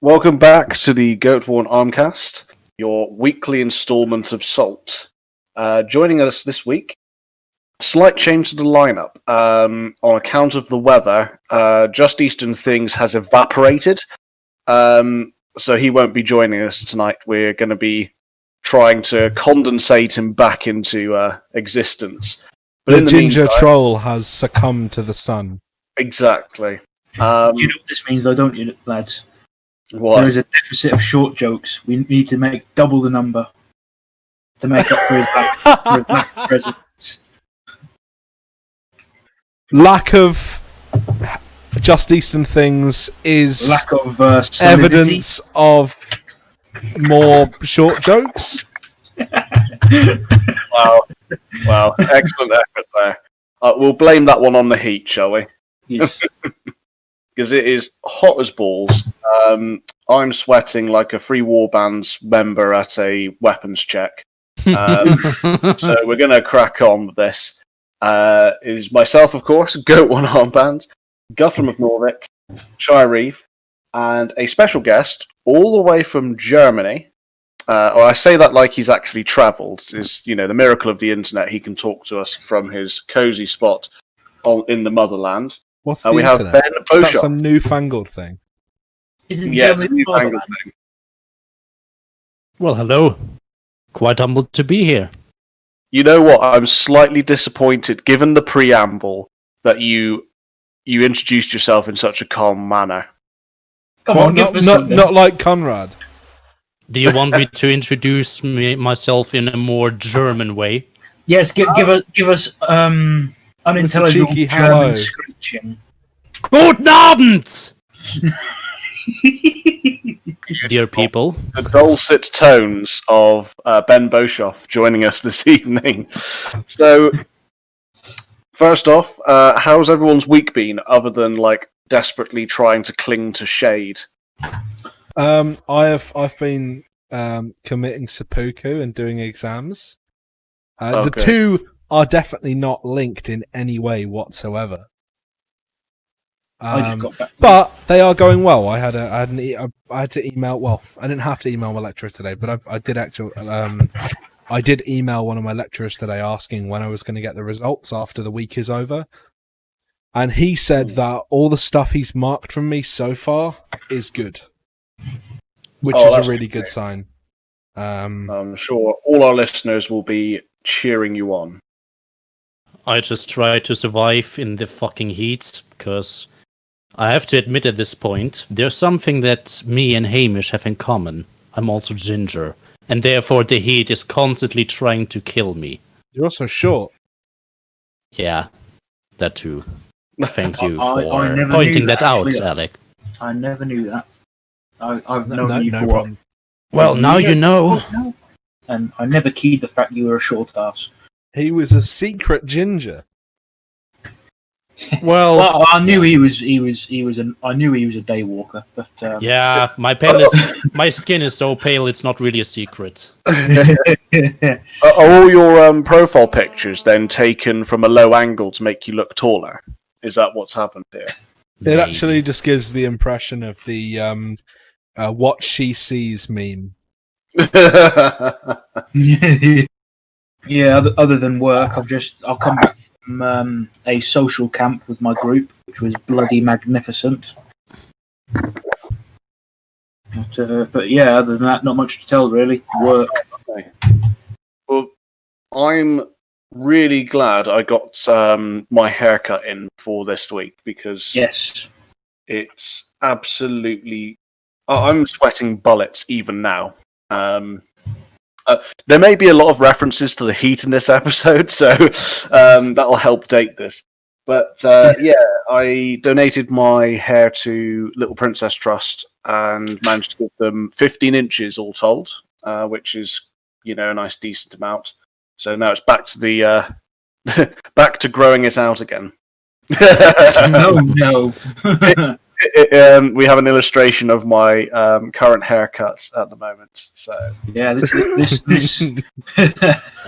Welcome back to the Goatworn Armcast, your weekly installment of Salt. Joining us this week, slight change to the lineup. On account of the weather, Just Eastern Things has evaporated, so he won't be joining us tonight. We're going to be trying to condensate him back into existence. But the ginger troll has succumbed to the sun. Exactly. You know what this means, though, don't you, lads? What? There is a deficit of short jokes. We need to make double the number to make up for his lack of presence. Lack of Just Eastern Things is Lack of evidence of more short jokes. Wow, excellent effort there. We'll blame that one on the heat, shall we? Yes. Because it is hot as balls. I'm sweating like a Free Warbands member at a weapons check. So we're going to crack on with this. It is myself, of course, Goatworn Armband, Guthrum of Norvik, Shire Reeve, and a special guest all the way from Germany. Or I say that like he's actually travelled. Is the miracle of the internet. He can talk to us from his cozy spot in the motherland. What's the we internet? have Ben Is that some newfangled thing? Isn't Newfangled thing. Well, hello. Quite humbled to be here. You know what? I'm slightly disappointed, given the preamble, that you introduced yourself in such a calm manner. Come on, not like Conrad. Do you want me to introduce myself in a more German way? Yes, give us unintelligible cheeky German hello. screeching. Guten Abend, dear people. The dulcet tones of Ben Boshoff joining us this evening. So, first off, how's everyone's week been, other than desperately trying to cling to shade? I've been committing seppuku and doing exams. The Okay. two are definitely not linked in any way whatsoever. I just got back. But they are going well. I had to email. Well, I didn't have to email my lecturer today, but I did actually. I did email one of my lecturers today asking when I was going to get the results after the week is over, and he said that all the stuff he's marked from me so far is good, which is a really good sign. I'm sure all our listeners will be cheering you on. I just try to survive in the fucking heat, because I have to admit at this point, there's something that me and Hamish have in common. I'm also ginger, and therefore the heat is constantly trying to kill me. You're also short. Yeah, that too. Thank you I for never pointing knew that that, out, actually. Alec. I never knew that. I've known you No for problem. Well, now you know. And I never keyed the fact you were a short ass. He was a secret ginger. Well, I knew he was I knew he was a day walker, but yeah, my skin is so pale it's not really a secret. Are all your profile pictures then taken from a low angle to make you look taller? Is that what's happened here? It actually just gives the impression of the what she sees meme. yeah. Other than work, I'll come back from a social camp with my group, which was bloody magnificent. But yeah, other than that, not much to tell really. Work. Okay. Well, I'm really glad I got my haircut in for this week, because Yes. it's absolutely... I'm sweating bullets even now. There may be a lot of references to the heat in this episode, so that'll help date this. But yeah, I donated my hair to Little Princess Trust and managed to give them 15 inches all told, which is, a nice decent amount. So now it's back to the back to growing it out again. No. We have an illustration of my current haircut at the moment. So Yeah, this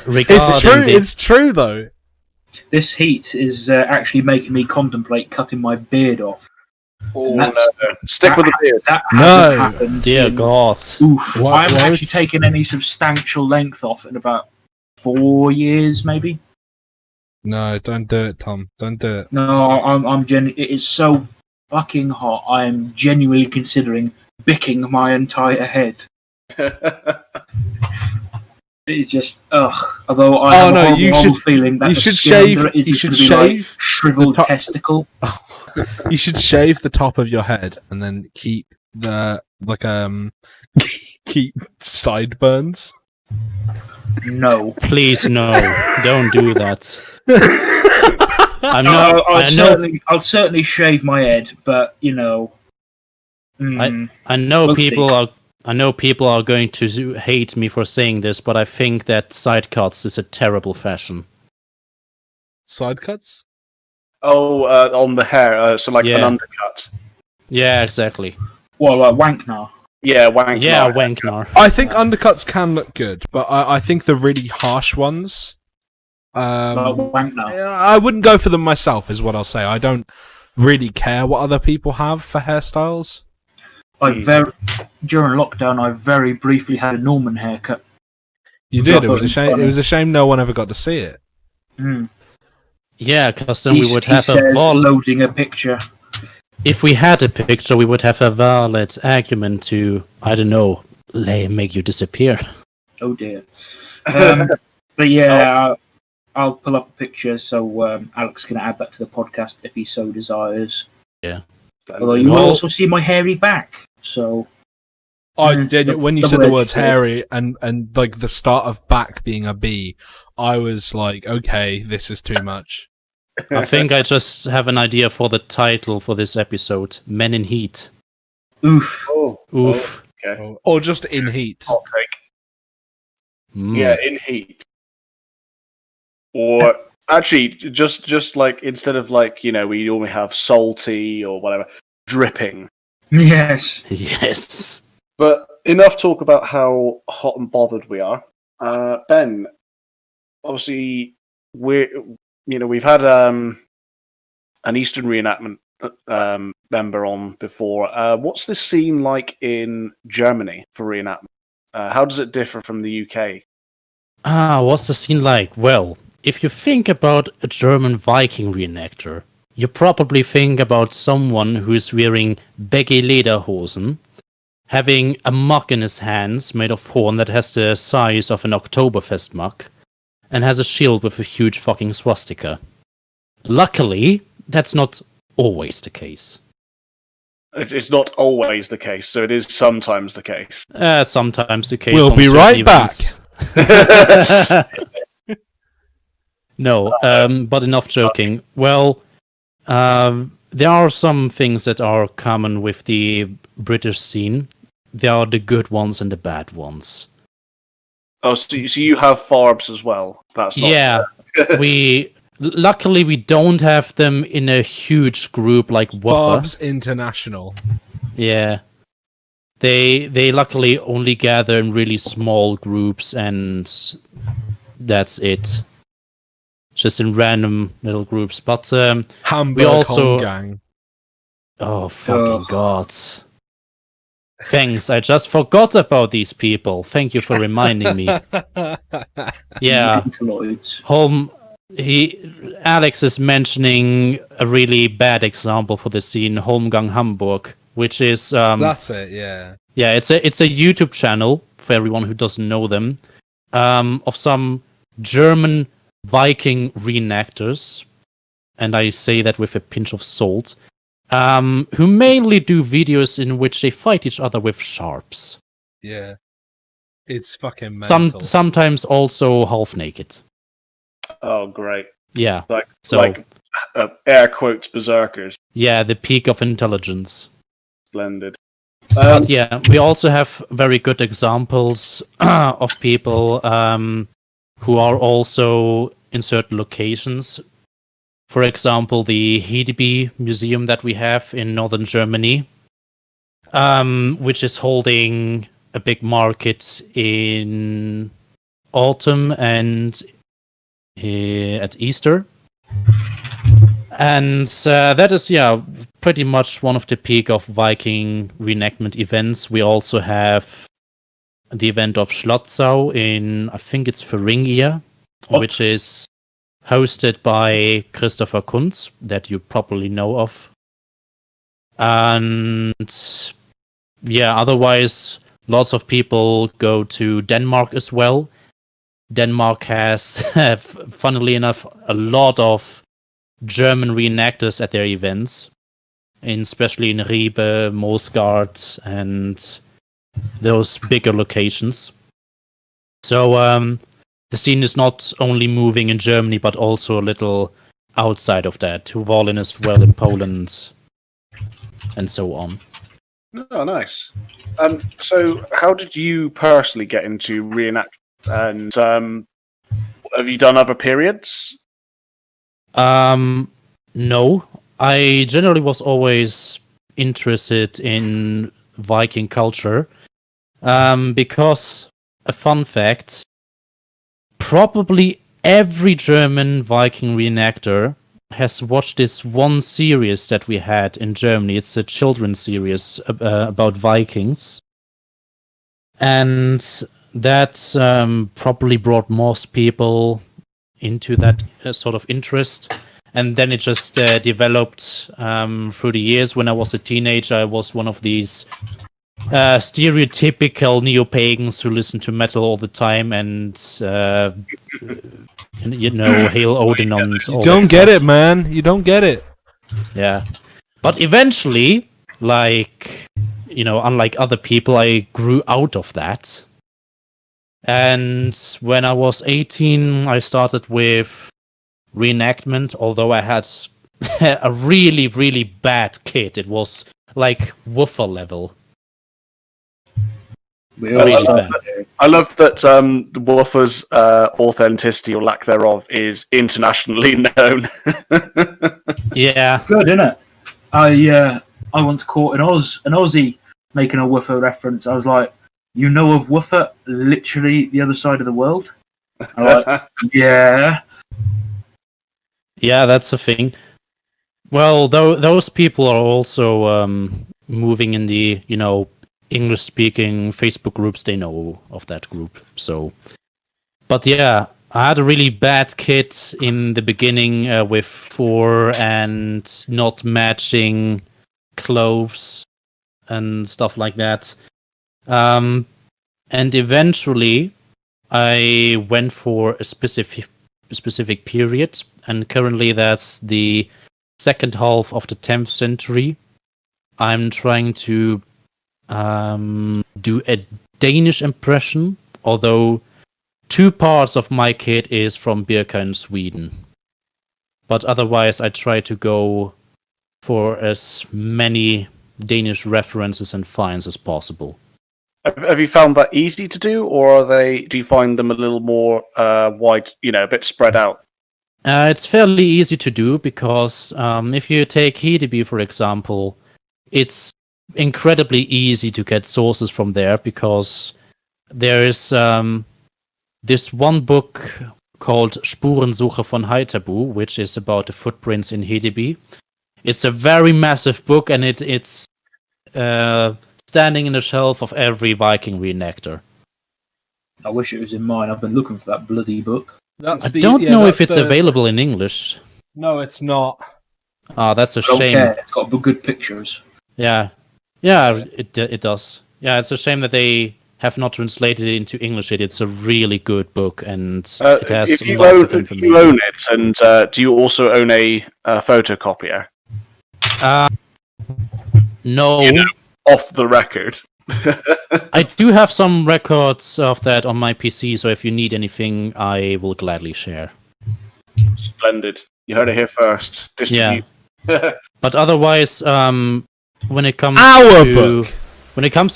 It's true. It's true though. this heat is actually making me contemplate cutting my beard off. Oh, That's- no. Stick with the beard. That No. hasn't happened. Dear in- God. Oof. Why- I haven't why would actually taken any substantial length off in about 4 years, maybe. No, don't do it, Tom. Don't do it. No, it is so fucking hot. I am genuinely considering bicking my entire head. It's just Although I have a horrible feeling that you the should skin shave- under it is you just should gonna be like shave shriveled the top- testicle. You should shave the top of your head and then keep the keep sideburns. No. Please, no. Don't do that. I'm No, not. I'll certainly shave my head, but I know We'll people see. are. I know people are going to hate me for saying this, but I think that side cuts is a terrible fashion. Side cuts? Oh, on the hair, so like an Yeah. undercut. Yeah, exactly. well, like Wanknar. Yeah, wank. Yeah, knife. Wanknar. I think undercuts can look good, but I think the really harsh ones. Like Wanknar. I wouldn't go for them myself, is what I'll say. I don't really care what other people have for hairstyles. During lockdown, I very briefly had a Norman haircut. You I did. It thought was it a was shame. funny. It was a shame no one ever got to see it. Mm. Yeah, because then we would He have a says, valid. loading a picture. If we had a picture, we would have a valid argument to, I don't know, make you disappear. Oh dear. But yeah, I'll pull up a picture so Alex can add that to the podcast if he so desires. Although you will Well- also see my hairy back. So When you said the double-edged words sword. hairy and like the start of back being a B, I was like, okay, this is too much. I think I just have an idea for the title for this episode: Men in Heat. oof. Oh, Oof. okay. Or just in heat. Hot take. Mm. Yeah, in heat. Or actually, just like instead of like we normally have salty or whatever, dripping. Yes. Yes. But enough talk about how hot and bothered we are. Ben, obviously we've had an Eastern reenactment member on before. What's the scene like in Germany for reenactment? How does it differ from the UK? What's the scene like? Well, if you think about a German Viking reenactor, you probably think about someone who is wearing baggy lederhosen, having a mug in his hands made of horn that has the size of an Oktoberfest mug, and has a shield with a huge fucking swastika. Luckily, that's not always the case. It's not always the case, so it is sometimes the case. Sometimes the case. We'll on be certain right events. No, but enough joking. Well, there are some things that are common with the British scene. There are the good ones and the bad ones. Oh, so you have farbs as well. That's not Yeah, luckily we don't have them in a huge group like Woofer. Farbs International. Yeah, they luckily only gather in really small groups, and that's it. Just in random little groups, but Hamburg also- Home Gang. oh fucking god! Thanks, I just forgot about these people. Thank you for reminding me. Yeah, Mentaloids. Alex is mentioning a really bad example for the scene, Holmgang Hamburg, which is That's it, yeah. yeah, it's a YouTube channel for everyone who doesn't know them, of some German Viking reenactors, and I say that with a pinch of salt, who mainly do videos in which they fight each other with sharps. Yeah. It's fucking mental. Sometimes also half naked. Oh, great! Yeah. Like So air quotes berserkers. yeah, the peak of intelligence. Splendid. But yeah, we also have very good examples of people who are also in certain locations. For example, the Hedeby Museum that we have in northern Germany, which is holding a big market in autumn and at Easter. And that is, pretty much one of the peak of Viking reenactment events. We also have the event of Schlotzau in, I think it's Thuringia, which is hosted by Christopher Kunz, that you probably know of. And otherwise, lots of people go to Denmark as well. Denmark has, funnily enough, a lot of German reenactors at their events, especially in Ribe, Mosgard, and those bigger locations. So the scene is not only moving in Germany, but also a little outside of that, to Wallin as well in Poland, and so on. Oh, nice. So how did you personally get into reenactment? And have you done other periods? No. I generally was always interested in Viking culture. Because, a fun fact, probably every German Viking reenactor has watched this one series that we had in Germany. It's a children's series about Vikings. And that probably brought most people into that sort of interest. And then it just developed through the years. When I was a teenager, I was one of these stereotypical neo-pagans who listen to metal all the time and hail Odin on all You don't get it, man. You don't get it. Yeah. But eventually, unlike other people, I grew out of that. And when I was 18, I started with reenactment, although I had a really, really bad kit. It was like woofer level. I love that the Woofer's authenticity or lack thereof is internationally known. Yeah. Good, isn't it? I once caught an Aussie making a Woofer reference. I was like, "You know of Woofer, literally the other side of the world?" I'm like, yeah. Yeah, that's a thing. Well, those people are also moving in the, English-speaking Facebook groups. They know of that group. So, but yeah, I had a really bad kit in the beginning with 4 and not matching clothes and stuff like that. And eventually, I went for a specific period, and currently that's the second half of the 10th century. I'm trying to do a Danish impression, although 2 parts of my kit is from Birka in Sweden. But otherwise, I try to go for as many Danish references and finds as possible. Have you found that easy to do, or do you find them a little more wide, a bit spread out? It's fairly easy to do because if you take Hedeby, for example, it's incredibly easy to get sources from there because there is this one book called Spurensuche von Heiterbu, which is about the footprints in Hedeby. It's a very massive book, and it's standing in the shelf of every Viking reenactor. I wish it was in mine. I've been looking for that bloody book. I don't know if it's available in English. No, it's not. Ah, that's a I don't shame. care. It's got good pictures. Yeah, it does. Yeah, it's a shame that they have not translated it into English yet. It's a really good book, and it has if you lots of information. If you own it, and do you also own a photocopier? No. Off the record. I do have some records of that on my PC, so if you need anything, I will gladly share. Splendid. You heard it here first. Distribute. Yeah. But otherwise, when it comes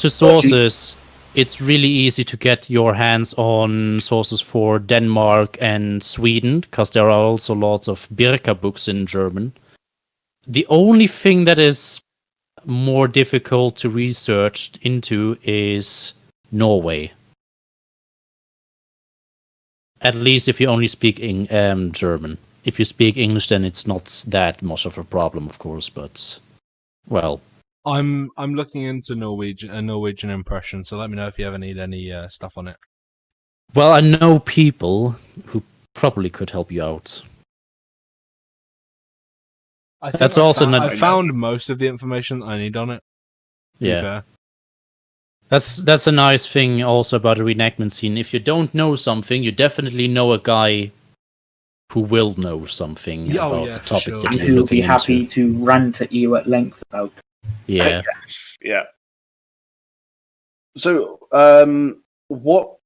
to sources, it's really easy to get your hands on sources for Denmark and Sweden, because there are also lots of Birka books in German. The only thing that is more difficult to research into is Norway. At least if you only speak in German. if you speak English, then it's not that much of a problem, of course. But well, I'm looking into a Norwegian impression, so let me know if you ever need any stuff on it. well, I know people who probably could help you out. I think That's I also found, not- I found most of the information I need on it. To be Yeah. fair. That's a nice thing also about a reenactment scene. If you don't know something, you definitely know a guy who will know something about the for topic sure. that And you're who will be looking happy into. to rant at you at length about. Yeah. Yes, yeah. So, what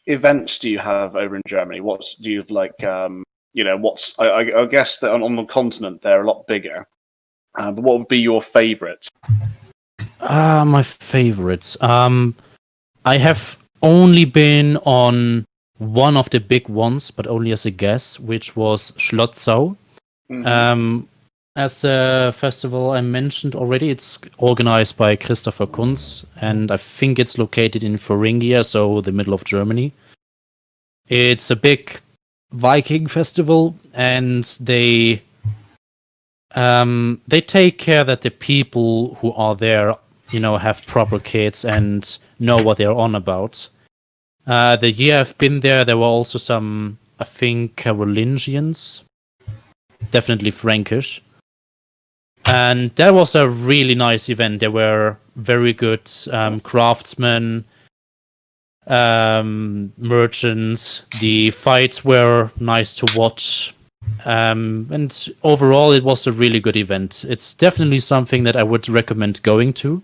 events do you have over in Germany? Do you like? I guess that on the continent they're a lot bigger. But what would be your favourite? My favorites. I have only been on one of the big ones, but only as a guest, which was Schlotzau. Mhm. As a festival I mentioned already, it's organized by Christopher Kunz, and I think it's located in Thuringia, so the middle of Germany. It's a big Viking festival, and they take care that the people who are there, have proper kits and know what they're on about. The year I've been there, there were also some, I think, Carolingians, definitely Frankish. And that was a really nice event. There were very good craftsmen, merchants. The fights were nice to watch. And overall, it was a really good event. It's definitely something that I would recommend going to.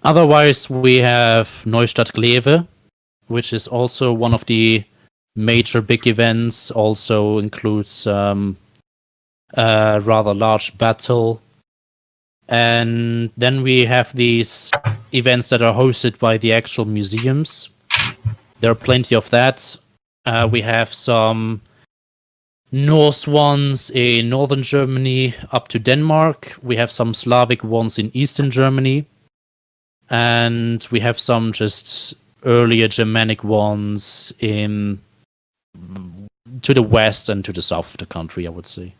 Otherwise, we have Neustadt Kleve, which is also one of the major big events. Also includes a rather large battle. And then we have these events that are hosted by the actual museums. There are plenty of that. We have some Norse ones in northern Germany up to Denmark. We have some Slavic ones in eastern Germany. And we have some just earlier Germanic ones to the west and to the south of the country, I would say.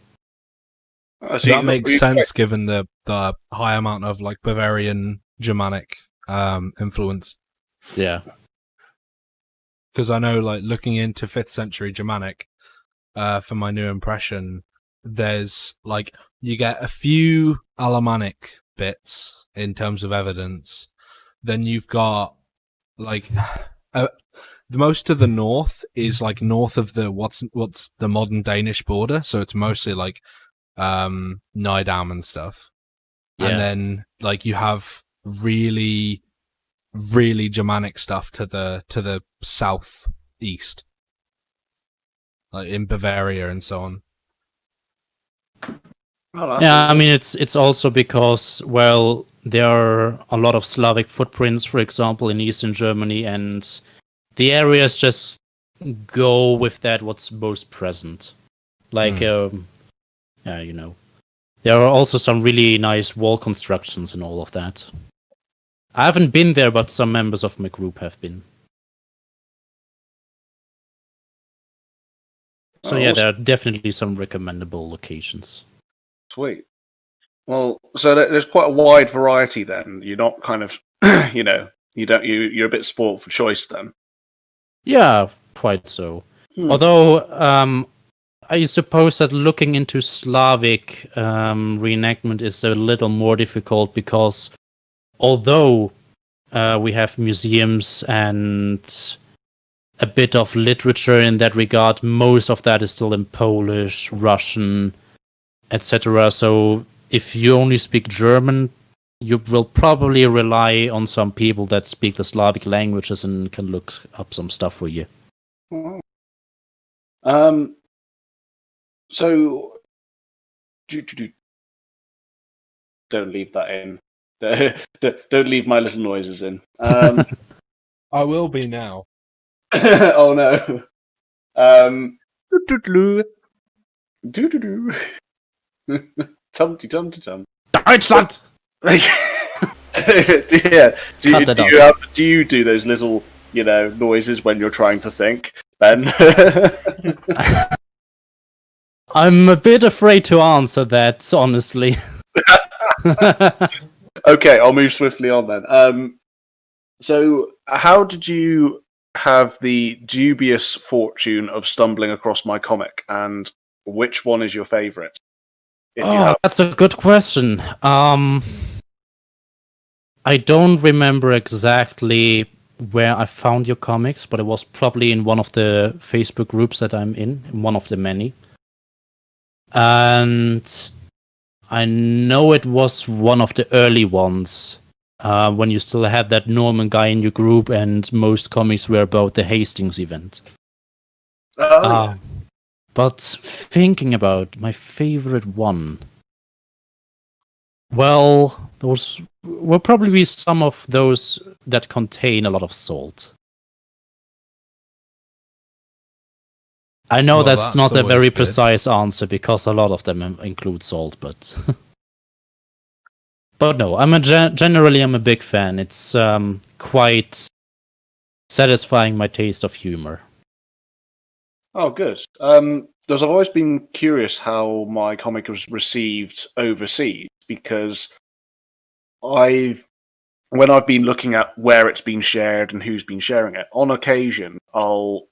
That makes sense given the high amount of like Bavarian Germanic influence. Yeah. Because I know, like, looking into 5th century Germanic for my new impression, there's like you get a few Alemannic bits in terms of evidence. Then you've got like the most to the north is like north of the what's the modern Danish border, so it's mostly like Nydam and stuff. Yeah. And then like you have really Germanic stuff to the southeast, like in Bavaria and so on. Yeah, I mean it's also because, well, there are a lot of Slavic footprints, for example, in Eastern Germany, and the areas just go with that what's most present. Like, there are also some really nice wall constructions and all of that. I haven't been there, but some members of my group have been. So yeah, there are definitely some recommendable locations. Sweet. Well, so there's quite a wide variety then. You're not kind of, you're a bit spoiled for choice then. Yeah, quite so. Although, I suppose that looking into Slavic reenactment is a little more difficult because although we have museums and a bit of literature in that regard, most of that is still in Polish, Russian, etc. So if you only speak German, you will probably rely on some people that speak the Slavic languages and can look up some stuff for you. So, don't leave that in. Don't leave my little noises in. I will be now. Oh no. Tumty tumty tum. Deutschland! Yeah. Do you do those little, noises when you're trying to think, Ben? I'm a bit afraid to answer that, honestly. Okay, I'll move swiftly on then. So, how did you have the dubious fortune of stumbling across my comic, and which one is your favorite? If you have, That's a good question. I don't remember exactly where I found your comics, but it was probably in one of the Facebook groups that I'm in one of the many. And I know it was one of the early ones, when you still had that Norman guy in your group, and most comics were about the Hastings event. yeah. But thinking about my favorite one, well, those will probably be some of those that contain a lot of salt. I know Well, that's not a always very good. precise answer because a lot of them include salt, but but no, generally I'm a big fan. It's quite satisfying my taste of humor. Oh, good. Because I've always been curious how my comic was received overseas, because when I've been looking at where it's been shared and who's been sharing it, on occasion I'll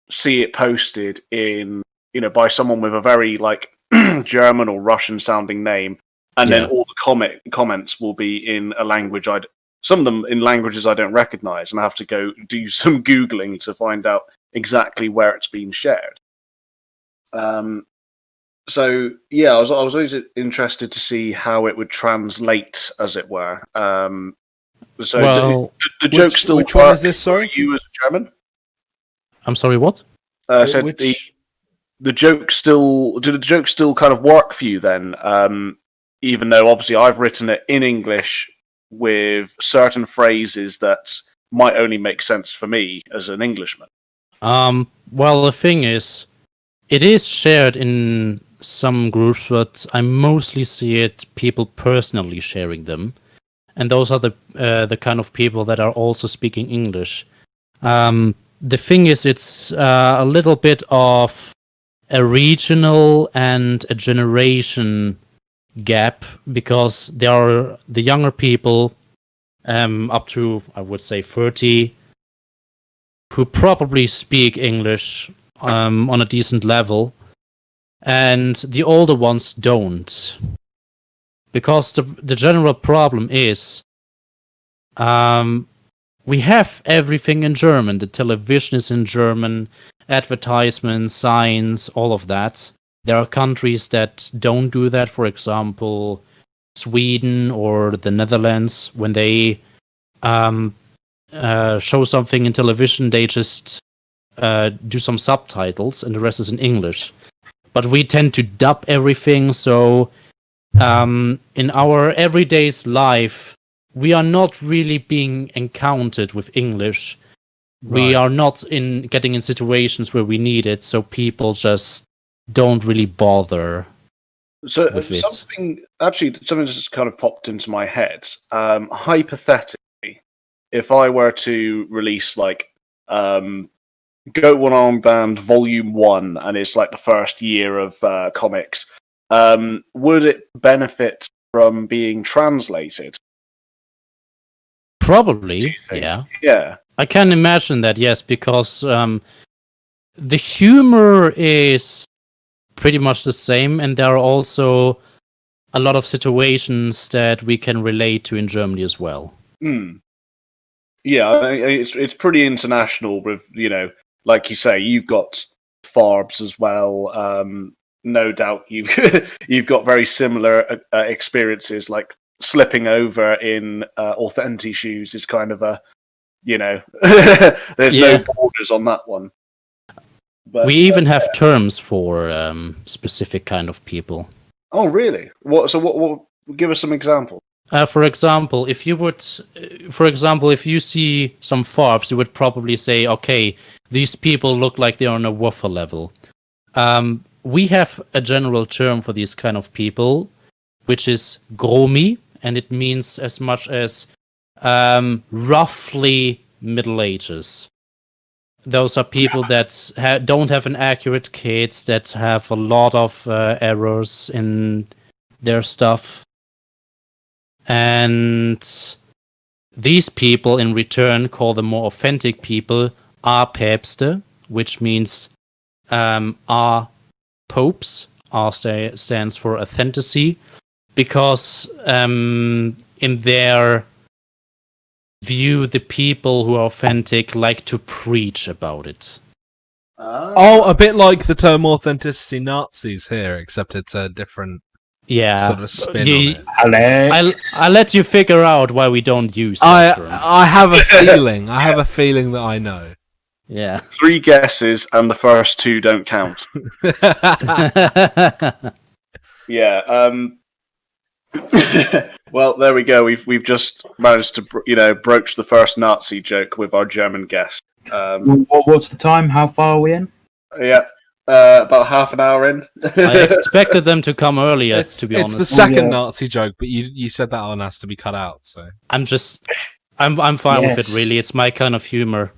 see it posted in, by someone with a very like German or Russian sounding name, and then Yeah. all the comments will be in a language some of them in languages I don't recognize, and I have to go do some googling to find out exactly where it's been shared. So yeah, I was always interested to see how it would translate, as it were. So Well, the joke still which one is work this? Sorry, for you as a German. I'm sorry, what? So which the joke still, do the jokes still kind of work for you then? Even though obviously I've written it in English with certain phrases that might only make sense for me as an Englishman. Well, the thing is, it is shared in some groups, but I mostly see it people personally sharing them, and those are the kind of people that are also speaking English. The thing is, it's a little bit of a regional and a generation gap, because there are the younger people, up to, I would say, 30, who probably speak English on a decent level, and the older ones don't. Because the general problem is, we have everything in German. The television is in German, advertisements, signs, all of that. There are countries that don't do that. For example, Sweden or the Netherlands. When they show something in television, they just do some subtitles, and the rest is in English. But we tend to dub everything, so in our everyday's life, we are not really being encountered with English. We Right. are not getting in situations where we need it, so people just don't really bother So with it. something just kind of popped into my head. Hypothetically, if I were to release like Goatworn Armband Volume 1, and it's like the first year of comics, would it benefit from being translated? Probably, think? yeah. Yeah. I can imagine that, yes, because the humor is pretty much the same, and there are also a lot of situations that we can relate to in Germany as well. Yeah, it's pretty international with, like you say, you've got Farbs as well. No doubt you've got very similar experiences, like slipping over in authentic shoes is kind of a, there's no borders on that one. But, we even have terms for specific kind of people. Oh, really? What give us some examples. For example, if you see some Farbs, you would probably say, okay, these people look like they're on a woofer level. We have a general term for these kind of people, which is Gromi, and it means as much as roughly Middle Ages. those are people that don't have an accurate kit, that have a lot of errors in their stuff. And these people, in return, call the more authentic people Päpste, which means are popes. R stands for authenticity, because in their view, the people who are authentic like to preach about it. Oh, a bit like the term authenticity Nazis here, except it's a different sort of spin on it. I'll let you figure out why we don't use that term. I have a feeling. I have a feeling that I know. Yeah. 3 guesses, and the first 2 don't count. Yeah. Well, there we go. We've just managed to broach the first Nazi joke with our German guest. What's the time? How far are we in? Yeah, about half an hour in. I expected them to come earlier. To be honest, it's the second Nazi joke, but you said that one has to be cut out. So I'm fine with it. Really, it's my kind of humor.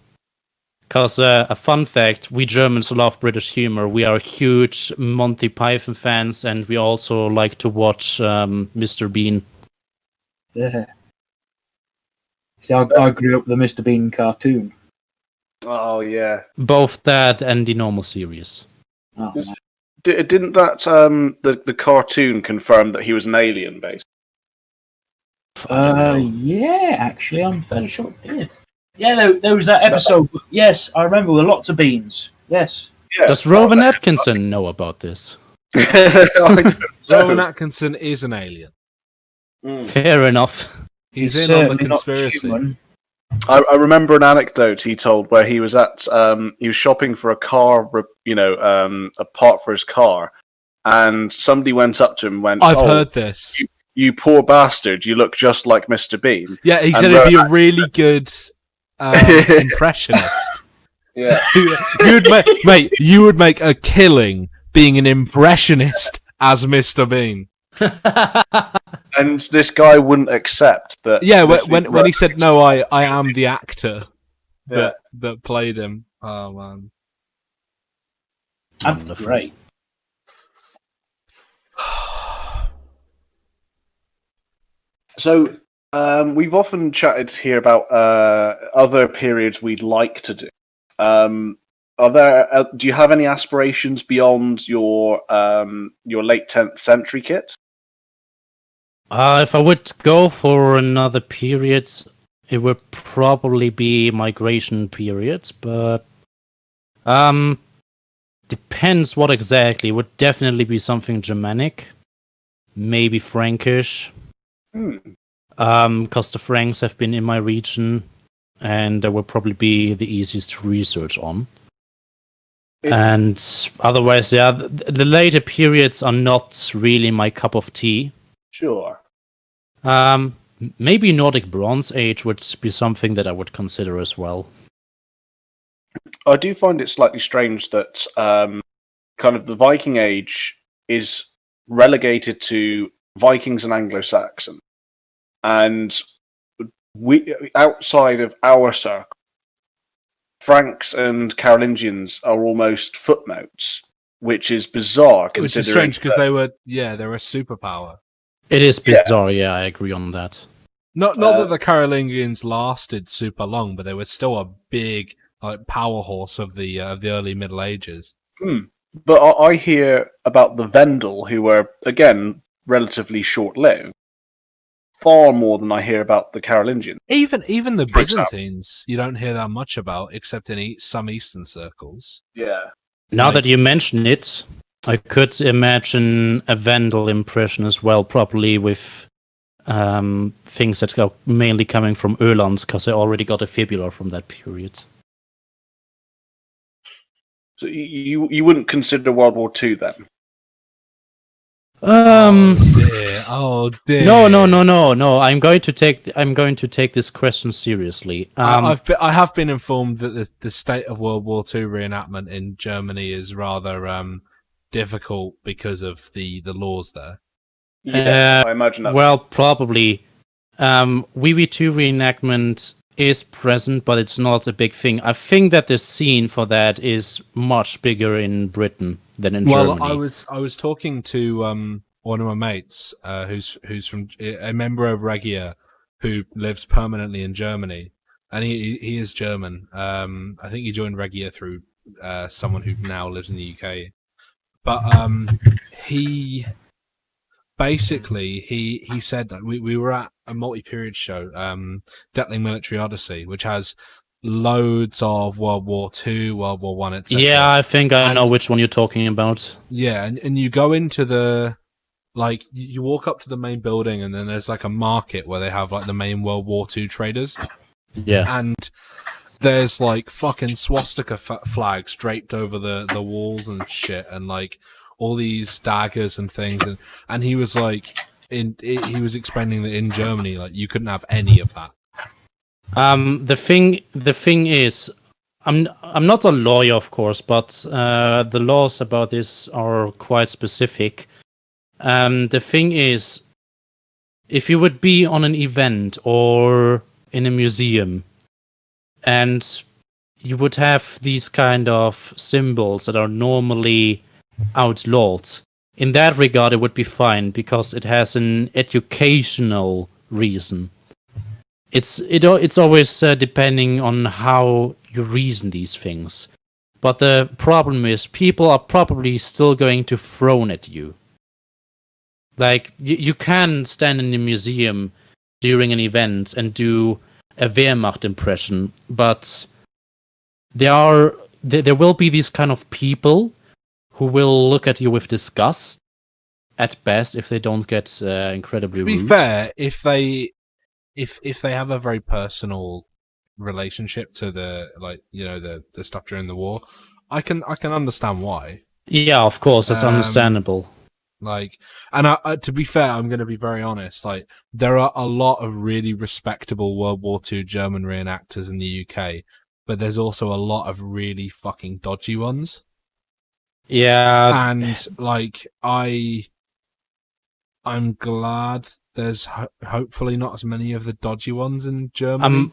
Because a fun fact, we Germans love British humor. We are huge Monty Python fans, and we also like to watch Mr. Bean. Yeah. See, I grew up with the Mr. Bean cartoon. Oh yeah, both that and the normal series. Oh, didn't that the cartoon confirm that he was an alien, basically? Yeah, actually, I'm fairly sure it did. Yeah, there was that episode. Yes, I remember with lots of beans. Yes. Yeah. Does Rowan Atkinson know about this? Rowan Atkinson is an alien. Fair enough. He's in on the conspiracy. I remember an anecdote he told where he was he was shopping for a car, a part for his car, and somebody went up to him and went, I've heard this. You poor bastard, you look just like Mr. Bean. Yeah, he said it'd be a really good impressionist. Yeah. you would make a killing being an impressionist as Mr. Bean. And this guy wouldn't accept that. Yeah, when he said, no, I am the actor that played him. Oh, man. That's great. So, we've often chatted here about other periods we'd like to do. Do you have any aspirations beyond your late 10th century kit? If I would go for another period, it would probably be migration periods, but depends what exactly. It would definitely be something Germanic, maybe Frankish. Because the Franks have been in my region, and that would probably be the easiest to research on. And otherwise, the later periods are not really my cup of tea. Sure. Maybe Nordic Bronze Age would be something that I would consider as well. I do find it slightly strange that kind of the Viking Age is relegated to Vikings and Anglo-Saxon. And we, outside of our circle, Franks and Carolingians are almost footnotes, which is bizarre. Which is strange because they were a superpower. It is bizarre, yeah, I agree on that. Not that the Carolingians lasted super long, but they were still a big power horse of the early Middle Ages. But I hear about the Vendel, who were again relatively short-lived, far more than I hear about the Carolingians. Even the Byzantines, you don't hear that much about, except in some Eastern circles. Yeah. Now that you mention it, I could imagine a Vandal impression as well, probably with things that are mainly coming from Öland, because I already got a fibula from that period. So you wouldn't consider World War II then? Oh dear. No. I'm going to take this question seriously. I have been informed that the state of World War II reenactment in Germany is rather difficult because of the laws there. Yeah, I imagine that. Well, probably. WW2 reenactment is present, but it's not a big thing. I think that the scene for that is much bigger in Britain than in Germany. I was talking to one of my mates who's from a member of Regia who lives permanently in Germany, and he is German. I think he joined Regia through someone who now lives in the UK. But he basically he said that we were at a multi-period show, Detling Military Odyssey, which has loads of World War II, World War One, etc. Yeah, I think I know which one you're talking about. Yeah, and you go into the you walk up to the main building, and then there's like a market where they have like the main World War II traders. Yeah, and there's like fucking swastika flags draped over the walls and shit, and like all these daggers and things, and he was like, he was explaining that in Germany, like you couldn't have any of that. The thing is, I'm not a lawyer, of course, but the laws about this are quite specific. The thing is, if you would be on an event or in a museum, and you would have these kind of symbols that are normally outlawed, in that regard it would be fine because it has an educational reason. It's always depending on how you reason these things. But the problem is people are probably still going to throw at you. Like, you can stand in a museum during an event and do a Wehrmacht impression, but there will be these kind of people who will look at you with disgust, at best, if they don't get incredibly rude. To be fair, if they have a very personal relationship to the stuff during the war, I can understand why. Yeah, of course, it's understandable. Like, and to be fair, I'm going to be very honest. Like, there are a lot of really respectable World War II German reenactors in the UK, but there's also a lot of really fucking dodgy ones. Yeah, and like I'm glad there's hopefully not as many of the dodgy ones in Germany.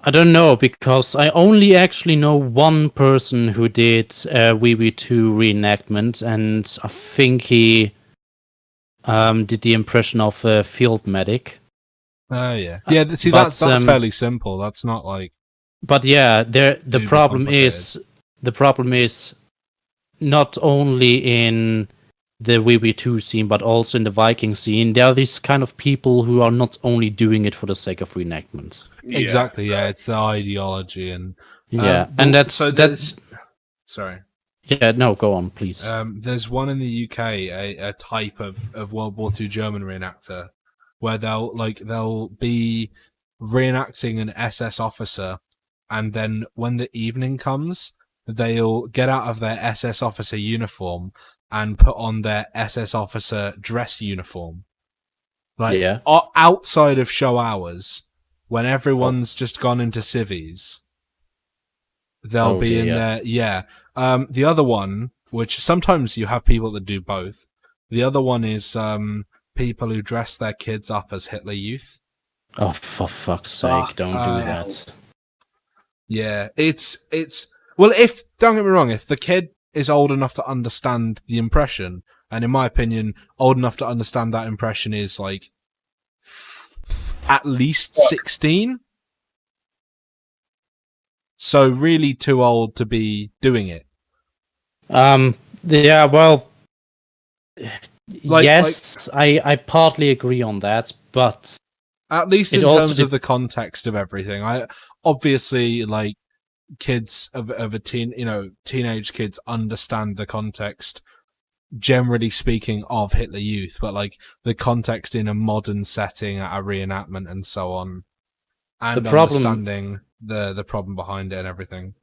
I don't know, because I only actually know one person who did WW2 reenactment, and I think he did the impression of a field medic. Yeah. See, that's fairly simple. That's not like. But yeah, the problem is not only in the WW2 scene, but also in the Viking scene. There are these kind of people who are not only doing it for the sake of reenactment. Exactly, yeah, it's the ideology and and that's sorry. Yeah, no, go on, please. There's one in the UK, a type of World War II German reenactor, where they'll be reenacting an SS officer, and then when the evening comes, they'll get out of their SS officer uniform and put on their SS officer dress uniform. Outside of show hours, when everyone's just gone into civvies, they'll be in there. Yeah. The other one, which sometimes you have people that do both. The other one is people who dress their kids up as Hitler Youth. Oh, for fuck's sake, don't do that. Yeah, it's well, don't get me wrong, if the kid is old enough to understand the impression, and in my opinion, old enough to understand that impression is like at least 16. So really too old to be doing it. Yeah, well, yes, I partly agree on that, but at least in terms of the context of everything, I obviously like kids of a teenage kids understand the context, generally speaking, of Hitler Youth, but like the context in a modern setting at a reenactment and so on, and understanding the problem behind it and everything.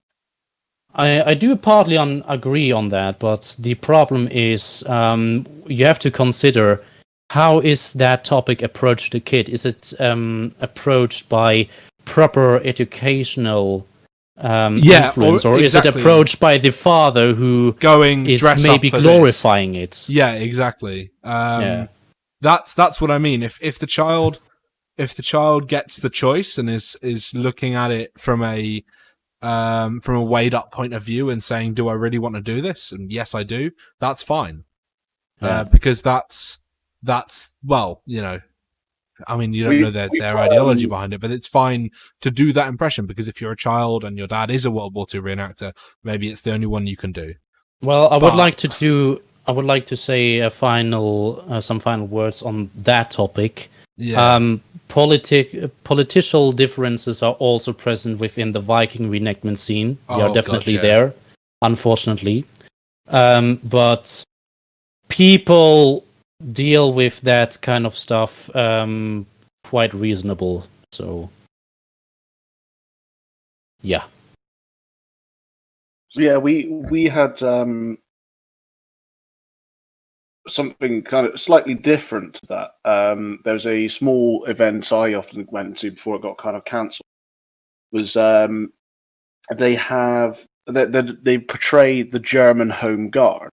I do partly agree on that, but the problem is you have to consider, how is that topic approached to the kid? Is it approached by proper educational influence, or is it approached by the father who is maybe glorifying it? Yeah, exactly. That's what I mean. If child gets the choice and is looking at it from a weighed up point of view and saying, do I really want to do this? And yes, I do. That's fine. Because that's well, you know, I mean, you don't know their ideology behind it, but it's fine to do that impression, because if you're a child and your dad is a World War II reenactor, maybe it's the only one you can do. Well, I would like to say some final words on that topic. Yeah. Political differences are also present within the Viking reenactment scene. They are definitely there, unfortunately. But people deal with that kind of stuff quite reasonable. So, yeah. Yeah, we had something kind of slightly different to that. There was a small event I often went to before it got kind of cancelled. Was they portray the German Home Guard,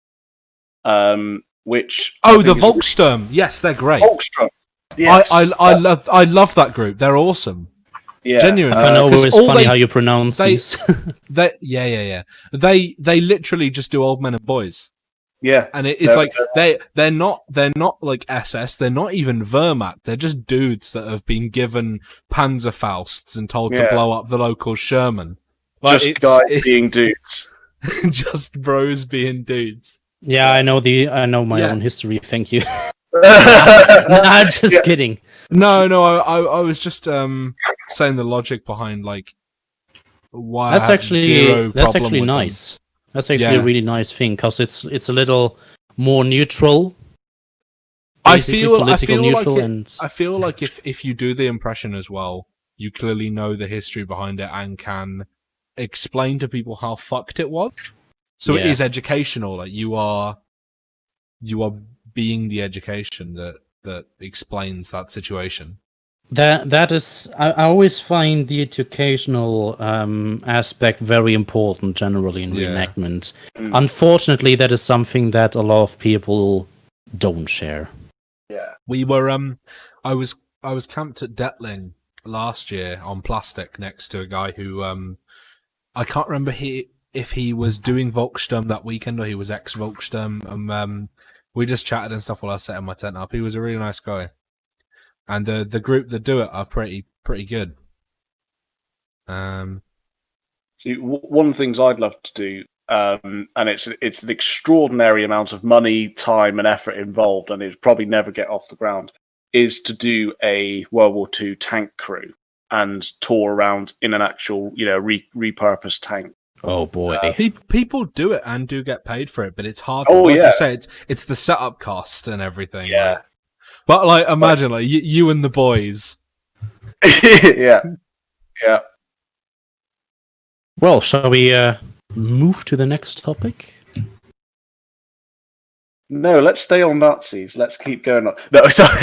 which the Volkssturm. Yes, they're great. Volkssturm. Yes. I love that group. They're awesome. Yeah. Genuinely. I know it's funny how you pronounce these. Yeah. They literally just do old men and boys. Yeah, and it's like they're not like SS. They're not even Wehrmacht. They're just dudes that have been given Panzerfausts and told to blow up the local Sherman. Like, just guys being dudes. Just bros being dudes. Yeah, I know my own history. Thank you. I'm just kidding. No. I was just saying the logic behind like why. That's actually nice. That's actually a really nice thing, because it's a little more neutral. I feel like if you do the impression as well, you clearly know the history behind it and can explain to people how fucked it was. So it is educational. Like you are being the education that explains that situation. That is, I always find the educational aspect very important generally in reenactment. Unfortunately, that is something that a lot of people don't share. Yeah, we were I was camped at Detling last year on plastic next to a guy who I can't remember if he was doing Volkssturm that weekend or he was ex-Volkssturm, and we just chatted and stuff while I was setting my tent up. He was a really nice guy. And the group that do it are pretty good. See, one of the things I'd love to do, and it's an extraordinary amount of money, time, and effort involved, and it'd probably never get off the ground, is to do a World War II tank crew and tour around in an actual, repurposed tank. Oh boy, people do it and do get paid for it, but it's hard. You say, it's the setup cost and everything. Yeah. But like, imagine like you and the boys. Yeah. Well, shall we move to the next topic? No, let's stay on Nazis. Let's keep going on. No, sorry.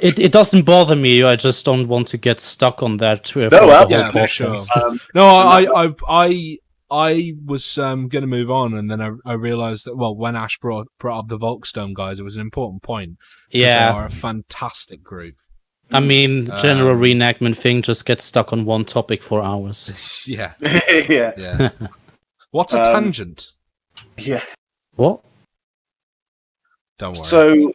It doesn't bother me. I just don't want to get stuck on that. For sure. I was going to move on, and then I realised that, well, when Ash brought up the Volkssturm guys, it was an important point. Yeah. They are a fantastic group. I mean, general reenactment thing just gets stuck on one topic for hours. Yeah. Yeah. What's a tangent? Yeah. What? Don't worry. So,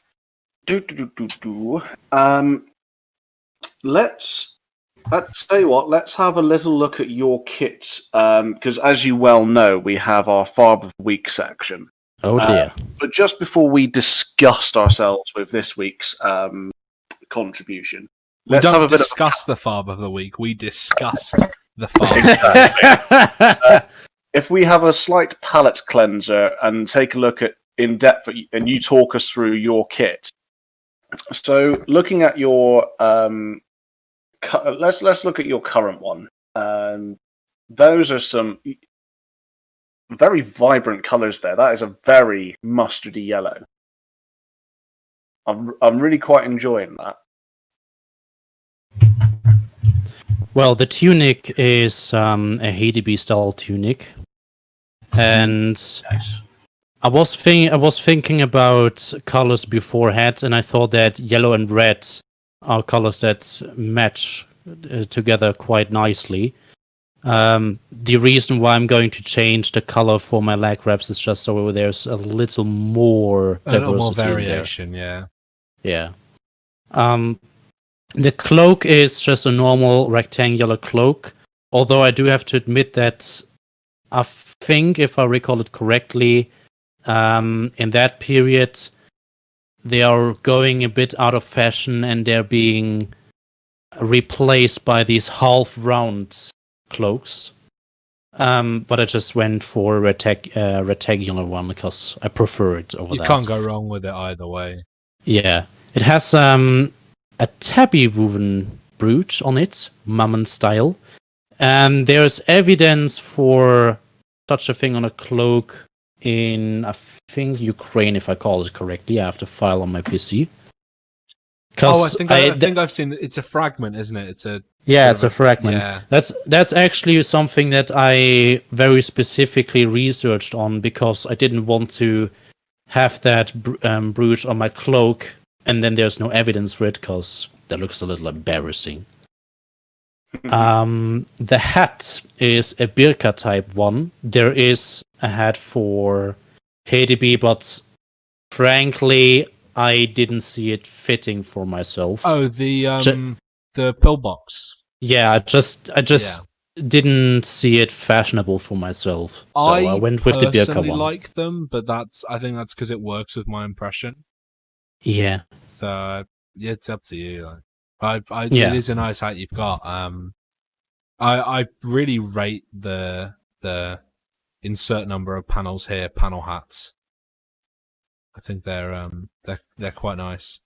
Let's tell you what, let's have a little look at your kits, because as you well know, we have our Farb of the Week section. Oh dear. But just before we disgust ourselves with this week's contribution, we don't discuss the Farb of the Week, we discussed the Farb. If we have a slight palate cleanser and take a look at in depth, and you talk us through your kit. So looking at your... let's look at your current one. Those are some very vibrant colours there. That is a very mustardy yellow. I'm really quite enjoying that. Well, the tunic is a HDB style tunic, and nice. I was thinking about colors beforehand, and I thought that yellow and red are colors that match together quite nicely. The reason why I'm going to change the color for my leg wraps is just so there's a little more A little more diversity in there. variation, yeah. Yeah. The cloak is just a normal rectangular cloak, although I do have to admit that I think, if I recall it correctly, in that period, they are going a bit out of fashion and they're being replaced by these half-round cloaks. But I just went for a rectangular one because I prefer it over that. You can't go wrong with it either way. Yeah. It has a tabby woven brooch on it, Mammon style. There's evidence for such a thing on a cloak in, I think, Ukraine, if I call it correctly. I have the file on my PC. I think I've seen. It's a fragment, isn't it? It's a it's a fragment. Yeah. That's actually something that I very specifically researched on because I didn't want to have that brooch on my cloak and then there's no evidence for it because that looks a little embarrassing. The hat is a Birka type one. There is a hat for KDB, but frankly, I didn't see it fitting for myself. Oh, the pillbox. Yeah, I just didn't see it fashionable for myself. So I went with the Birka one. I like them, but I think that's because it works with my impression. Yeah. So it's up to you. It is a nice hat you've got. I really rate the insert number of panels here, panel hats. I think they're quite nice.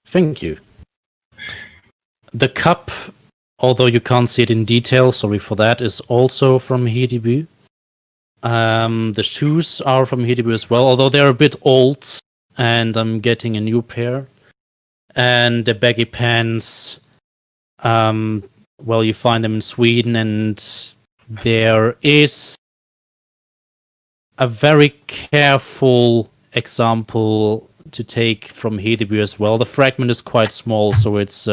Thank you. The cup, although you can't see it in detail, sorry for that, is also from Hidibu. The shoes are from Hidibu as well, although they're a bit old, and I'm getting a new pair. And the baggy pants, you find them in Sweden, and there is a very careful example to take from Hidibu as well. The fragment is quite small, so it's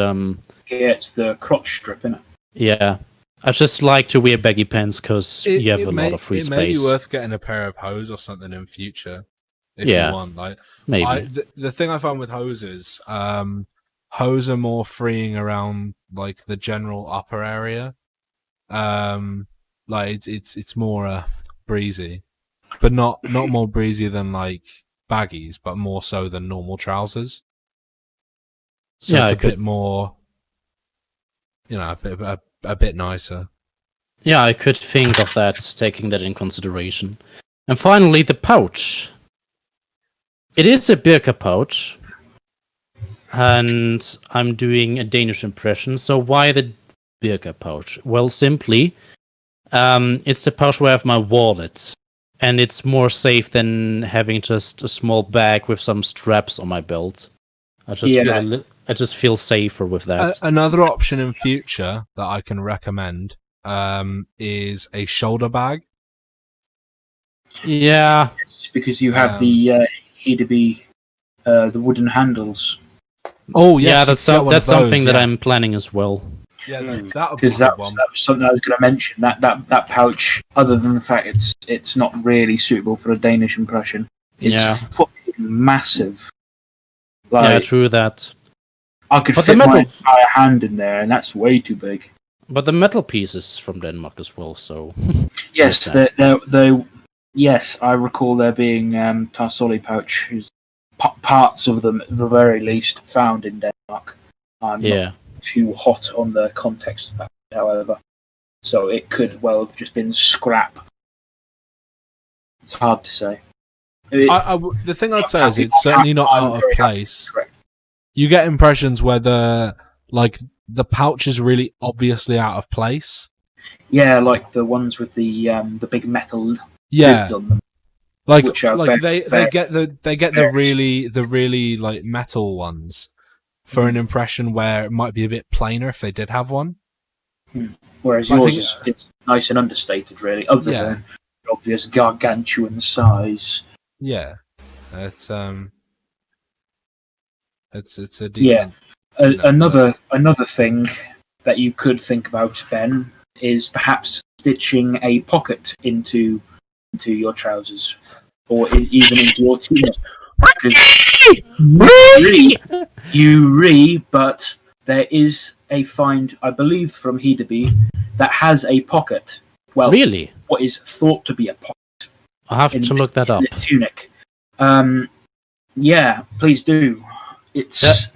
it's the crotch strip, isn't it? Yeah. I just like to wear baggy pants because you have a lot of free space. It may be worth getting a pair of hose or something in future if you want. Maybe. The thing I find with hoses, hose are more freeing around like the general upper area. It's more breezy, but not more breezy than like baggies, but more so than normal trousers. So it's a bit more, a bit nicer. Yeah, I could think of that, taking that in consideration. And finally, the pouch. It is a Birka pouch, and I'm doing a Danish impression. So why the Birka pouch? Well, simply, it's the pouch where I have my wallet, and it's more safe than having just a small bag with some straps on my belt. I just feel safer with that. Another option in future that I can recommend is a shoulder bag. Yeah, it's because you have the Hidibu, the wooden handles. Oh yes, yeah, that's something that I'm planning as well. Yeah, that would be that was something I was going to mention. That pouch, other than the fact it's not really suitable for a Danish impression. It's fucking massive. Yeah, true that. I could fit my entire hand in there, and that's way too big. But the metal piece is from Denmark as well, so yes, yes, I recall there being Tarsoli pouches, parts of them at the very least found in Denmark. I'm not too hot on the context of that, however, so it could well have just been scrap. It's hard to say. The thing I'd say is it's certainly not out of place. You get impressions where the pouch is really obviously out of place. Yeah, like the ones with the big metal lids on them. They get the really like metal ones for an impression where it might be a bit plainer if they did have one. Whereas yours it's nice and understated, really, other than the obvious gargantuan size. Yeah, it's a decent. Another thing that you could think about, Ben, is perhaps stitching a pocket into your trousers, or even into your tunic. But there is a find, I believe, from Hedeby that has a pocket. Well, Really? what is thought to be a pocket I have to look that up. in the tunic. Yeah, please do. It's a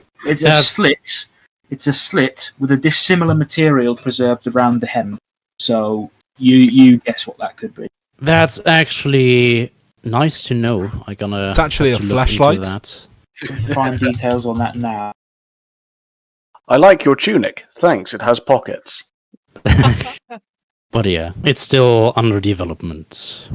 slit. It's a slit with a dissimilar material preserved around the hem. So you guess what that could be. That's actually nice to know. It's actually a flashlight. That. Find details on that now. I like your tunic. Thanks, it has pockets. But yeah, it's still under development.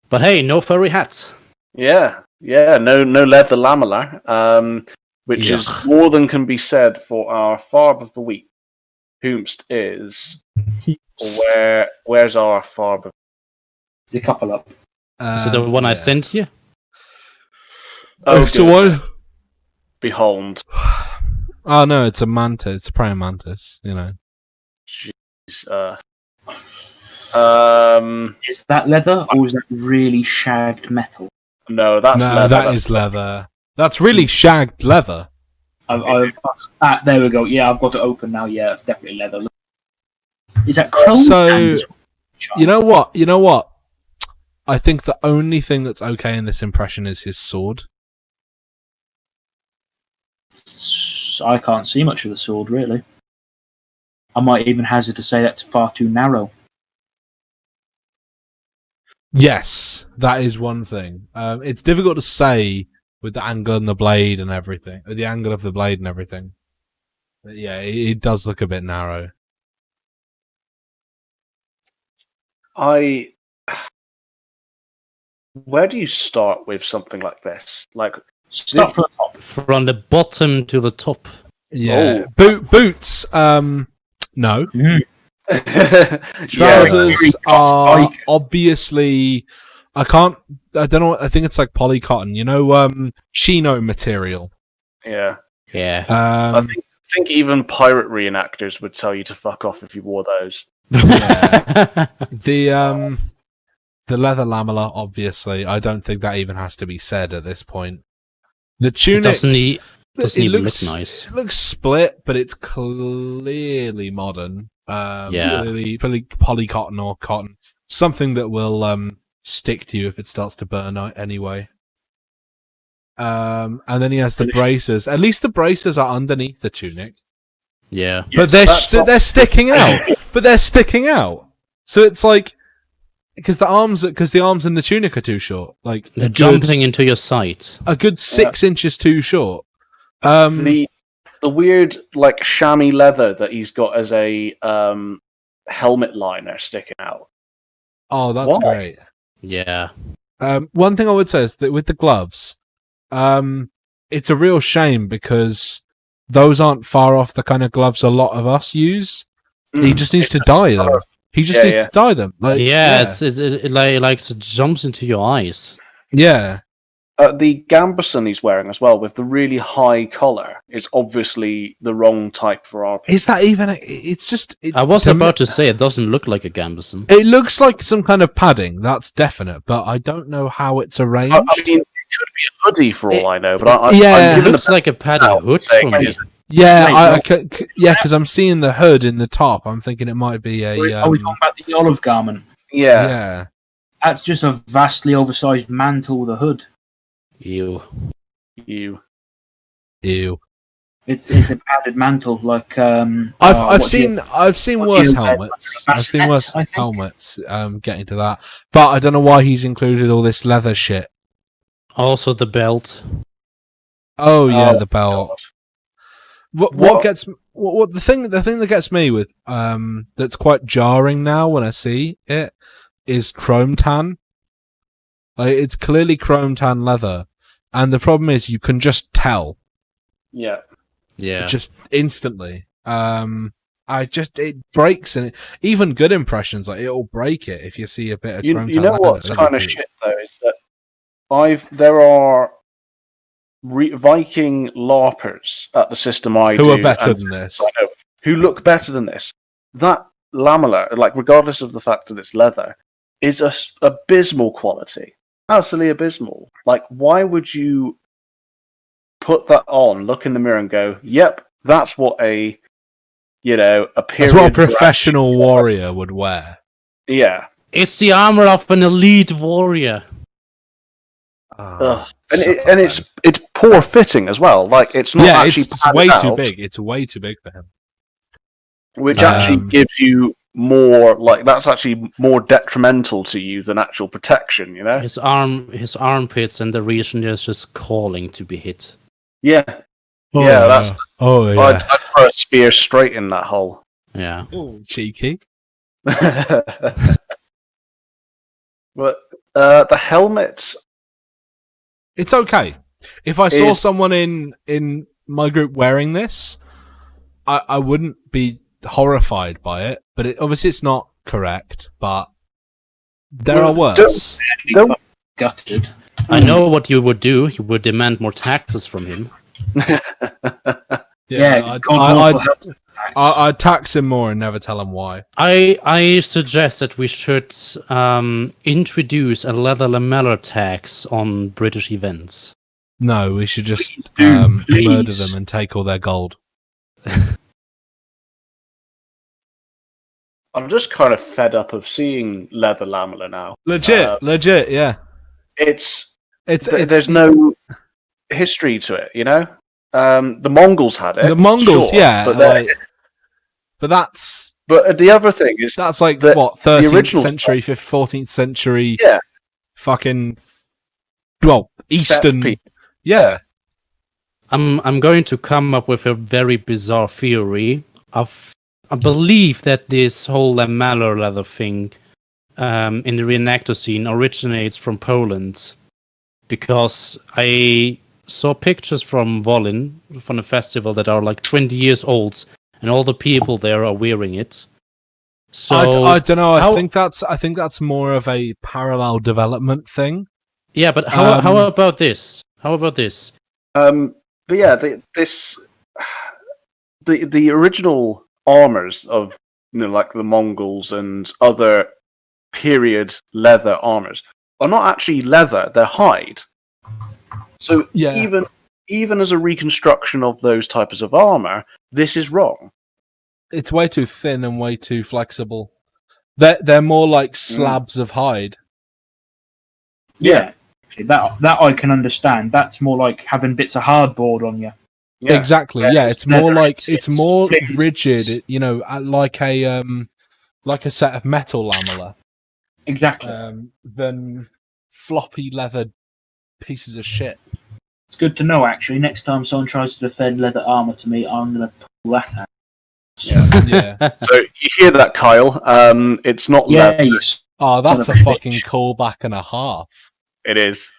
But hey, no furry hats. Yeah, no leather lamella, which is more than can be said for our Farb of the Week. Whomst is... Where's our Farb of... There's a couple up. Is it the one I sent you? Oh, so what? Behold. Oh no, it's a mantis. It's a praying mantis, you know. Jeez. Is that leather, or is that really shagged metal? No, leather. That is leather. That's really shagged leather. There we go. Yeah, I've got it open now. Yeah, it's definitely leather. Is that chrome? So, you know what? I think the only thing that's okay in this impression is his sword. I can't see much of the sword, really. I might even hazard to say that's far too narrow. Yes, that is one thing. It's difficult to say with the angle and the blade and everything. The angle of the blade and everything. But yeah, it does look a bit narrow. Where do you start with something like this? Like, start from the top. From the bottom to the top. Yeah. Boots, no. Trousers are obviously... I don't know, I think it's like polycotton, you know, chino material. Yeah. Yeah. I think even pirate reenactors would tell you to fuck off if you wore those. Yeah. The leather lamella, obviously, I don't think that even has to be said at this point. The tunic doesn't even look nice. It looks split, but it's clearly modern. Clearly polycotton or cotton. Something that will stick to you if it starts to burn out anyway. And then he has the braces. At least the braces are underneath the tunic. Yeah. But they're sticking out. But they're sticking out. So it's like because the arms in the tunic are too short. Like they're jumping into your sight. A good 6 inches too short. The weird like chamois leather that he's got as a helmet liner sticking out. Oh, that's great. Yeah. One thing I would say is that with the gloves, it's a real shame because those aren't far off the kind of gloves a lot of us use. He just needs to dye them. He just needs to dye them. Like, it jumps into your eyes. Yeah. The gambeson he's wearing as well, with the really high collar, is obviously the wrong type for our. Is that even? It's just. I was about to say it doesn't look like a gambeson. It looks like some kind of padding. That's definite, but I don't know how it's arranged. I mean, it could be a hoodie for all I know, but it looks like a padded hood for me. Yeah, because I'm seeing the hood in the top. I'm thinking it might be a. Are we talking about the olive garment? Yeah. That's just a vastly oversized mantle with a hood. Ew. It's a padded mantle, like I've seen worse helmets. I've seen worse helmets. Getting to that, but I don't know why he's included all this leather shit. Also the belt. Oh yeah, the belt. The thing that gets me with that's quite jarring now when I see it is chrome tan. Like it's clearly chrome tan leather, and the problem is you can just tell. Yeah. Just instantly. It breaks, and even good impressions like it'll break it if you see a bit of chrome tan. You know what's kind of shit though is that there are Viking LARPers at the system I do, Who are better than this? I know, who look better than this. That lamellar, like regardless of the fact that it's leather, is a abysmal quality, absolutely abysmal. Like, why would you put that on, look in the mirror, and go, "Yep, that's what a period." That's what a professional warrior would wear. Yeah, It's the armor of an elite warrior. and it's poor fitting as well. Like, it's not actually it's way padded too out, big. It's way too big for him. which actually gives you more. Like, that's actually more detrimental to you than actual protection. You know? His armpits and the region is just calling to be hit. Yeah, Oh, yeah. That's. Oh yeah. I'd throw a spear straight in that hole. Yeah. Cheeky. But the helmet. It's okay. If I saw someone in my group wearing this, I wouldn't be horrified by it. But obviously it's not correct. But there are worse. Don't Gutted. I know what you would do. You would demand more taxes from him. Yeah, I'd tax him more and never tell him why. I suggest that we should introduce a leather lamellar tax on British events. No, we should just Please. murder them and take all their gold. I'm just kind of fed up of seeing leather lamella now. Legit, yeah. It's It's there's no history to it, you know. The Mongols had it. the Mongols, sure, yeah. but that's the other thing is like the- what the 13th original century, 14th century, Yeah. fucking steppe Eastern, people. yeah. I'm going to come up with a very bizarre theory. I believe that this whole lamellar leather thing in the reenactor scene originates from Poland, because I saw pictures from Wolin, from a festival, that are like 20 years old, and all the people there are wearing it. So I don't know. how- I think that's more of a parallel development thing. yeah, but how about this? How about this? But yeah, the original armors of like the Mongols and other period leather armors are not actually leather; they're hide. So Yeah. even as a reconstruction of those types of armor, this is wrong. It's way too thin and way too flexible. They're more like slabs of hide. Yeah, that I can understand. That's more like having bits of hardboard on you. Yeah. Exactly. Yeah, Yeah, it's it's more leather, like it's it's more flimsy. rigid. You know, like a set of metal lamella Exactly. than floppy leather pieces of shit. It's good to know, actually. Next time someone tries to defend leather armor to me, I'm going to pull that out. Yeah. So you hear that, Kyle? It's not Yeah, leather. you Oh, that's a Son of a fucking bitch. callback and a half. It is.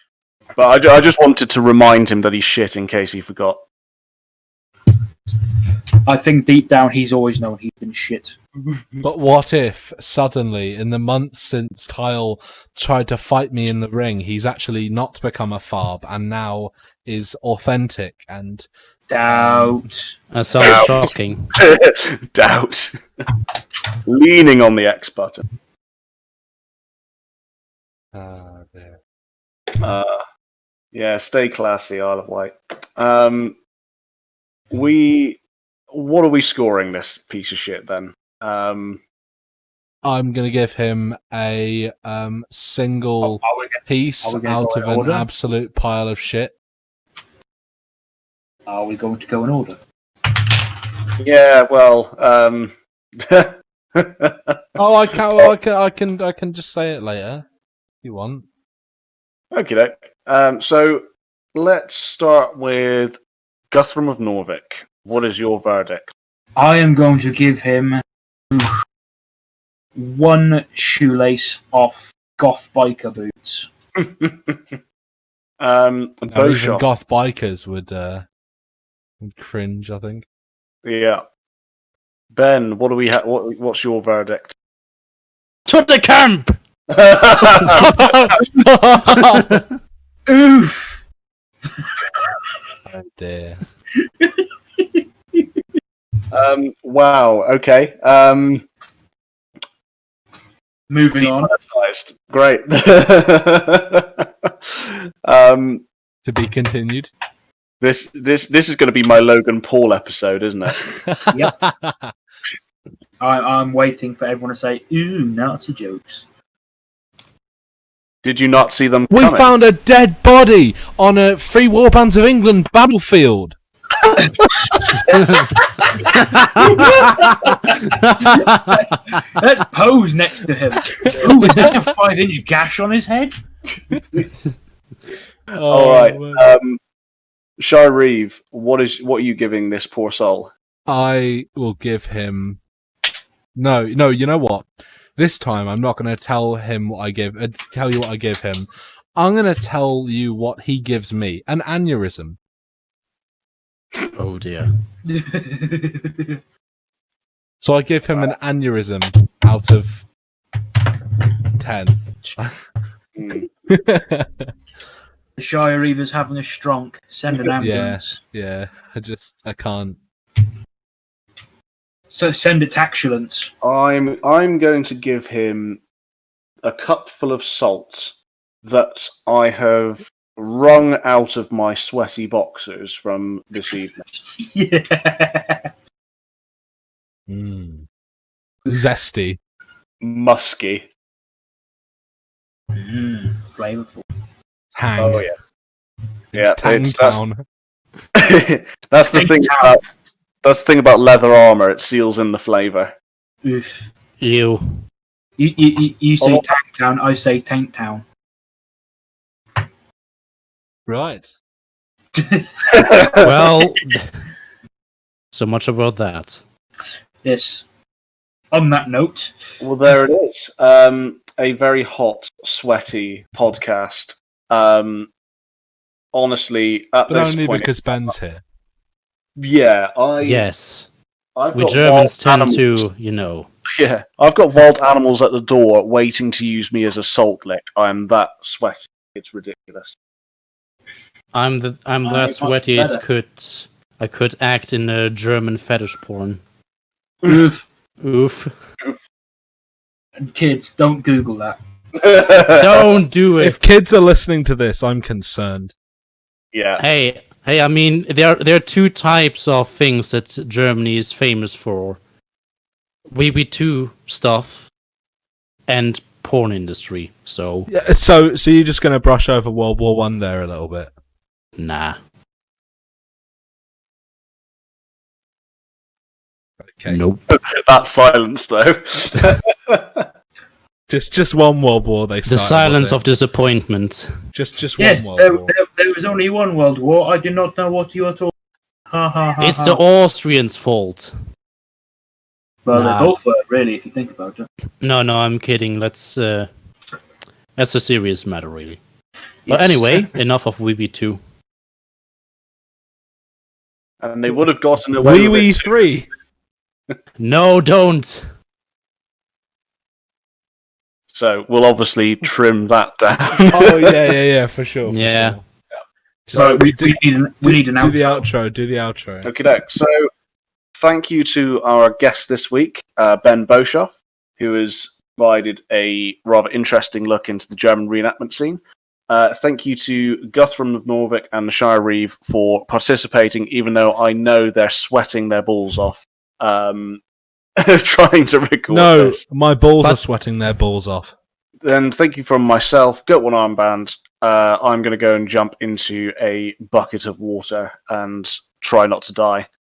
But I just wanted to remind him that he's shit in case he forgot. I think deep down he's always known he's been shit. But what if suddenly, in the months since Kyle tried to fight me in the ring, he's actually not become a farb and now is authentic and Doubt. That sounds shocking. Doubt. Leaning on the X button. Yeah, stay classy, Isle of Wight. What are we scoring this piece of shit then? I'm gonna give him a single piece are we gonna out go of in an order? absolute pile of shit. Are we going to go in order? Yeah, well, Oh, I can just say it later if you want. okay. So let's start with Guthrum of Norvik. What is your verdict? I am going to give him one shoelace off goth biker boots. Even Beauchamp. goth bikers would cringe, I think. Yeah. Ben, what do we have? What's your verdict? To the camp! Oof! Oh dear. Wow. Okay. Moving on. Demonetized. Great. To be continued. This is going to be my Logan Paul episode, isn't it? Yep. I'm waiting for everyone to say, ooh, Nazi jokes. Did you not see them We coming? found a dead body on a Free Warbands of England battlefield. Let's pose next to him. Ooh, is that a 5-inch gash on his head? All right. Shai Reeve, what are you giving this poor soul? I will give him. No, you know what? This time I'm not going to tell him what I give. Tell you what I give him. I'm going to tell you what he gives me. An aneurysm. Oh dear. So I give him an aneurysm out of 10. Hmm. Shire Reaver's having a stronk. Send an ambulance. Yeah. I can't. So send it to Acculance. I'm going to give him a cup full of salt that I have wrung out of my sweaty boxers from this evening. Yeah. Zesty. Musky. Flavorful. Tang. Oh yeah. It's Tang Town. That's the Tang thing Town. about that's the thing about leather armor. It seals in the flavor. Oof. Ew. You say Oh. Tank Town, I say Tank Town. Right. Well, so much about that. Yes. On that note, Well, there it is. A very hot, sweaty podcast. Honestly, at But this only point, because Ben's here. yeah, Yes. I've We got Germans wild tend animals. to, you know. Yeah, I've got wild animals at the door waiting to use me as a salt lick. I'm that sweaty. It's ridiculous. I'm that much sweaty better. I could act in a German fetish porn. oof. Oof. And kids, don't Google that. Don't do it. If kids are listening to this, I'm concerned. Yeah. Hey, I mean, there are two types of things that Germany is famous for. WB2 stuff and porn industry. So, Yeah, so you're just going to brush over World War One there a little bit? nah. Okay. Nope. That silence, though. Just one World War they started. The silence was it? of disappointment. Just Yes, one there World War. was only one World War. I do not know what you are talking. Ha ha ha. It's the Austrians' fault. Well, Nah. they both were, really, if you think about it. No, I'm kidding. That's a serious matter, really. But Yes. anyway, enough of WB2. And they would have gotten away with Wee it. 3. No, don't. So we'll obviously trim that down. Oh yeah, for sure. For Yeah. sure. Just Right, we do need an outro. Do the outro. Okay, so thank you to our guest this week, Ben Boshoff, who has provided a rather interesting look into the German reenactment scene. Thank you to Guthrum of Norvik and the Shire Reeve for participating, even though I know they're sweating their balls off trying to record No, this. my balls are sweating their balls off. Then thank you from myself, Goatworn Armband. I'm going to go and jump into a bucket of water and try not to die.